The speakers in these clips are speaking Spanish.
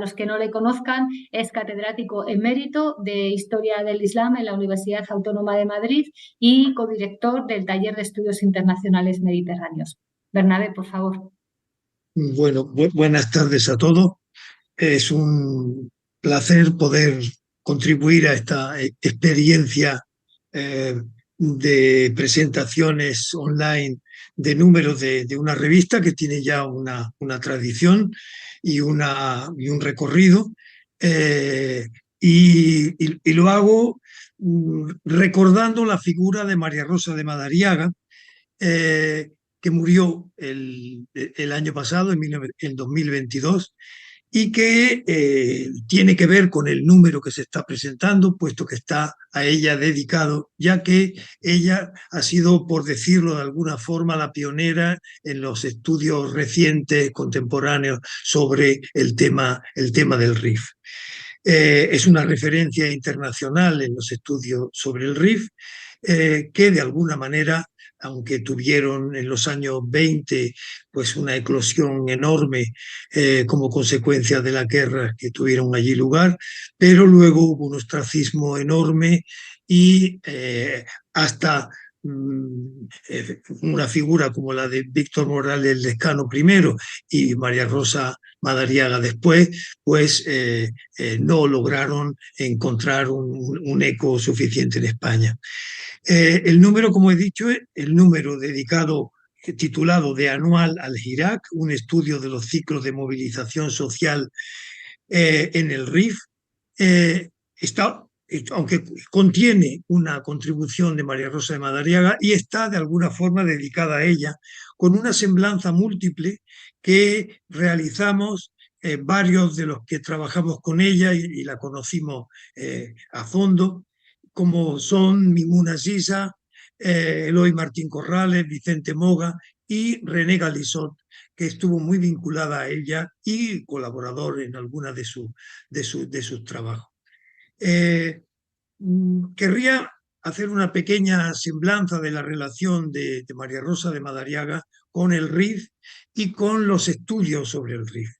Los que no le conozcan, es catedrático emérito de Historia del Islam en la Universidad Autónoma de Madrid y codirector del Taller de Estudios Internacionales Mediterráneos. Bernabé, por favor. Bueno, buenas tardes a todos. Es un placer poder contribuir a esta experiencia de presentaciones online de números de una revista que tiene ya una tradición y un recorrido. eh, y lo hago recordando la figura de María Rosa de Madariaga, que murió el año pasado, en 2022, y que tiene que ver con el número que se está presentando, puesto que está a ella dedicado, ya que ella ha sido, por decirlo de alguna forma, la pionera en los estudios recientes, contemporáneos, sobre el tema del RIF. Es una referencia internacional en los estudios sobre el RIF, que de alguna manera, aunque tuvieron en los años 20 pues una eclosión enorme como consecuencia de las guerras que tuvieron allí lugar, pero luego hubo un ostracismo enorme y hasta una figura como la de Víctor Morales Lescano primero y María Rosa Madariaga después, pues no lograron encontrar un eco suficiente en España. El número, como he dicho, es el número dedicado, titulado de Anual al Hirak, un estudio de los ciclos de movilización social en el RIF. Está, aunque contiene una contribución de María Rosa de Madariaga y está de alguna forma dedicada a ella, con una semblanza múltiple que realizamos varios de los que trabajamos con ella y la conocimos a fondo, como son Mimuna Sisa, Eloy Martín Corrales, Vicente Moga y René Galisot, que estuvo muy vinculada a ella y colaborador en alguna de sus trabajos. Querría hacer una pequeña semblanza de la relación de María Rosa de Madariaga con el RIF y con los estudios sobre el RIF.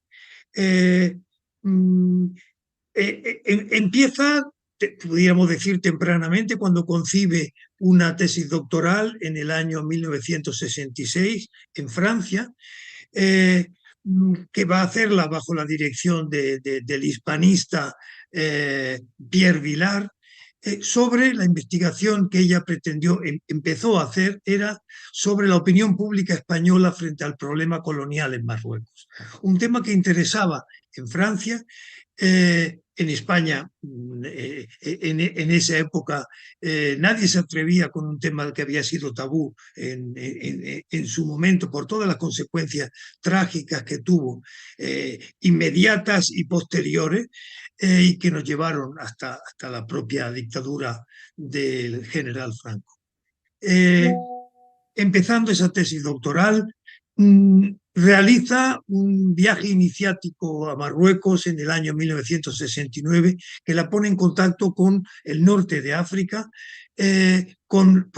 Eh, mm, Empieza, pudiéramos decir, tempranamente, cuando concibe una tesis doctoral en el año 1966 en Francia, eh, que va a hacerla bajo la dirección del hispanista Pierre Vilar, sobre la investigación que ella empezó a hacer, era sobre la opinión pública española frente al problema colonial en Marruecos. Un tema que interesaba en Francia. En España, en esa época, nadie se atrevía con un tema que había sido tabú en su momento por todas las consecuencias trágicas que tuvo, inmediatas y posteriores, y que nos llevaron hasta la propia dictadura del general Franco. Empezando esa tesis doctoral, realiza un viaje iniciático a Marruecos en el año 1969 que la pone en contacto con el norte de África, con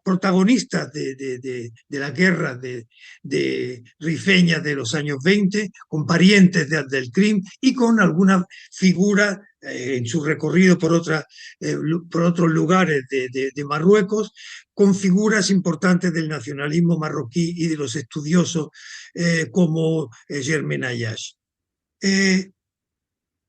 protagonistas de la guerra de rifeña de los años 20, con parientes de Abdelkrim y con algunas figuras en su recorrido por otros lugares de Marruecos, con figuras importantes del nacionalismo marroquí y de los estudiosos como Germain Ayache.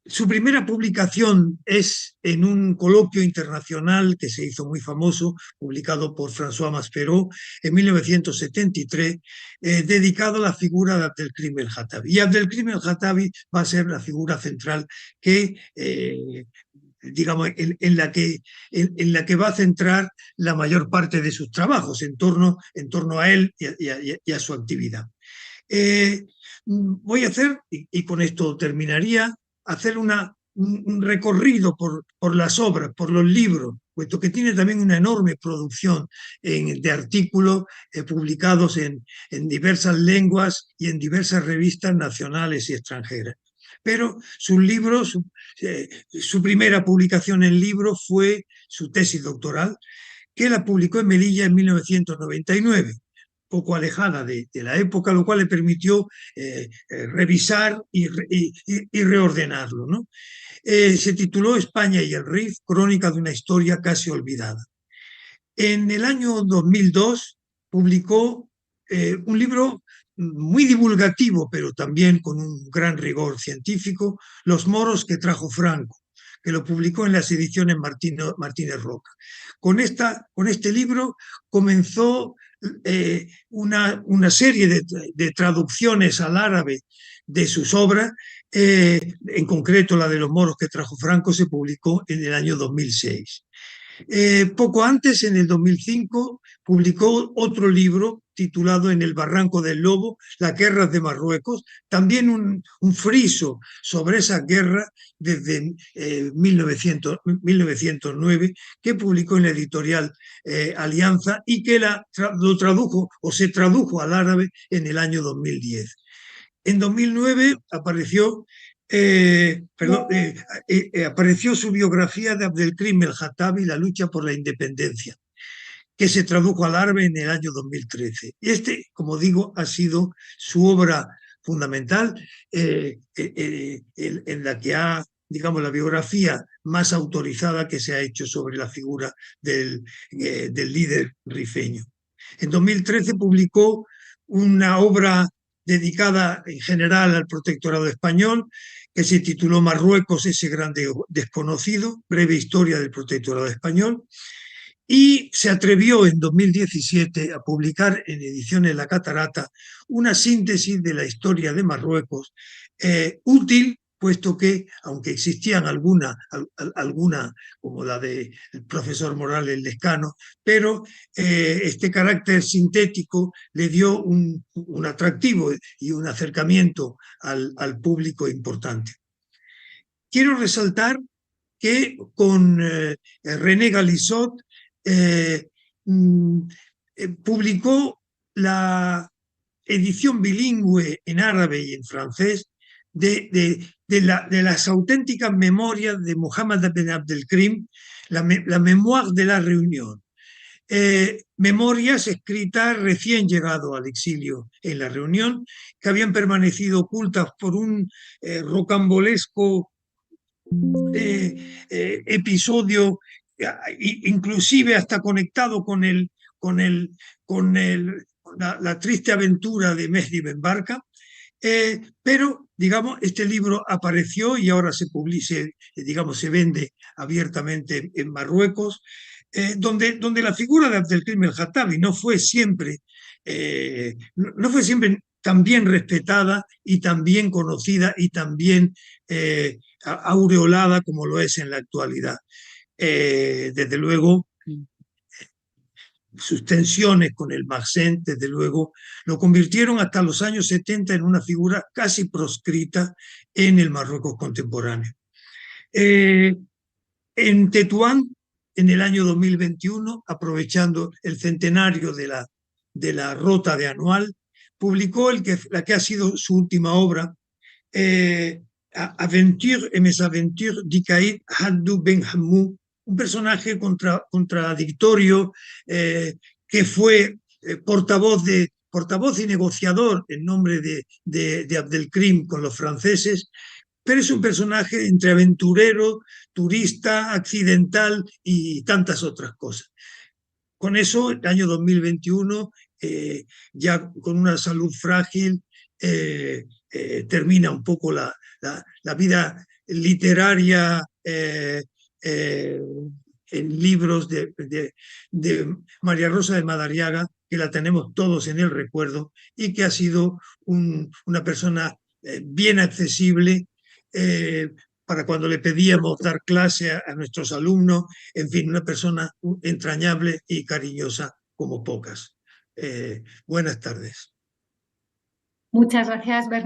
Su primera publicación es en un coloquio internacional que se hizo muy famoso, publicado por François Maspero en 1973, dedicado a la figura de Abdelkrim el-Hatabi. Y Abdelkrim el-Hatabi va a ser la figura central que digamos, en la que va a centrar la mayor parte de sus trabajos en torno a él y a su actividad. Voy a hacer, y con esto terminaría, hacer un recorrido por las obras, por los libros, puesto que tiene también una enorme producción de artículos publicados en diversas lenguas y en diversas revistas nacionales y extranjeras. Pero sus libros, su primera publicación en libros fue su tesis doctoral, que la publicó en Melilla en 1999. poco alejada de la época, lo cual le permitió revisar y reordenarlo, ¿no? Se tituló España y el Rif, crónica de una historia casi olvidada. En el año 2002 publicó un libro muy divulgativo, pero también con un gran rigor científico, Los moros que trajo Franco, que lo publicó en las ediciones Martínez Roca. Con este libro comenzó una serie de traducciones al árabe de sus obras, en concreto la de Los moros que trajo Franco se publicó en el año 2006. Poco antes, en el 2005, publicó otro libro titulado En el barranco del Lobo, las guerras de Marruecos, también un friso sobre esa guerra desde 1909, que publicó en la editorial Alianza y que lo tradujo o se tradujo al árabe en el año 2010. En 2009 apareció su biografía de Abdelkrim el-Hatabi, La lucha por la independencia, que se tradujo al árabe en el año 2013. Como digo, ha sido su obra fundamental, en la que digamos, la biografía más autorizada que se ha hecho sobre la figura del líder rifeño. En 2013 publicó una obra dedicada en general al protectorado español, que se tituló Marruecos, ese grande desconocido, breve historia del protectorado español, y se atrevió en 2017 a publicar en Ediciones La Catarata una síntesis de la historia de Marruecos, útil, puesto que, aunque existían alguna como la del profesor Morales Lescano, pero este carácter sintético le dio un atractivo y un acercamiento al público importante. Quiero resaltar que con René Galissot publicó la edición bilingüe en árabe y en francés de las auténticas memorias de Mohammed Ben Abdelkrim, la Mémoire de la Reunión. Memorias escritas recién llegado al exilio en la Reunión, que habían permanecido ocultas por un rocambolesco episodio, inclusive hasta conectado con la triste aventura de Mehdi Ben Barka, pero, digamos, este libro apareció y ahora se vende abiertamente en Marruecos, donde la figura de Abdelkrim el-Hatabi no fue siempre tan bien respetada y tan bien conocida y tan bien aureolada como lo es en la actualidad. Desde luego, sus tensiones con el Marsen, desde luego, lo convirtieron hasta los años 70 en una figura casi proscrita en el Marruecos contemporáneo. En Tetuán, en el año 2021, aprovechando el centenario de la Rota de Anual, publicó la que ha sido su última obra, Aventure et mes aventures d'Ikaïd Haddou Ben Hammou, un personaje contradictorio, que fue portavoz y negociador en nombre de Abdelkrim con los franceses, pero es un personaje entre aventurero, turista, accidental y tantas otras cosas. Con eso, el año 2021, ya con una salud frágil, termina un poco la vida literaria en libros de María Rosa de Madariaga, que la tenemos todos en el recuerdo y que ha sido una persona bien accesible, para cuando le pedíamos dar clase a nuestros alumnos, en fin, una persona entrañable y cariñosa como pocas. Buenas tardes. Muchas gracias, Bernardo.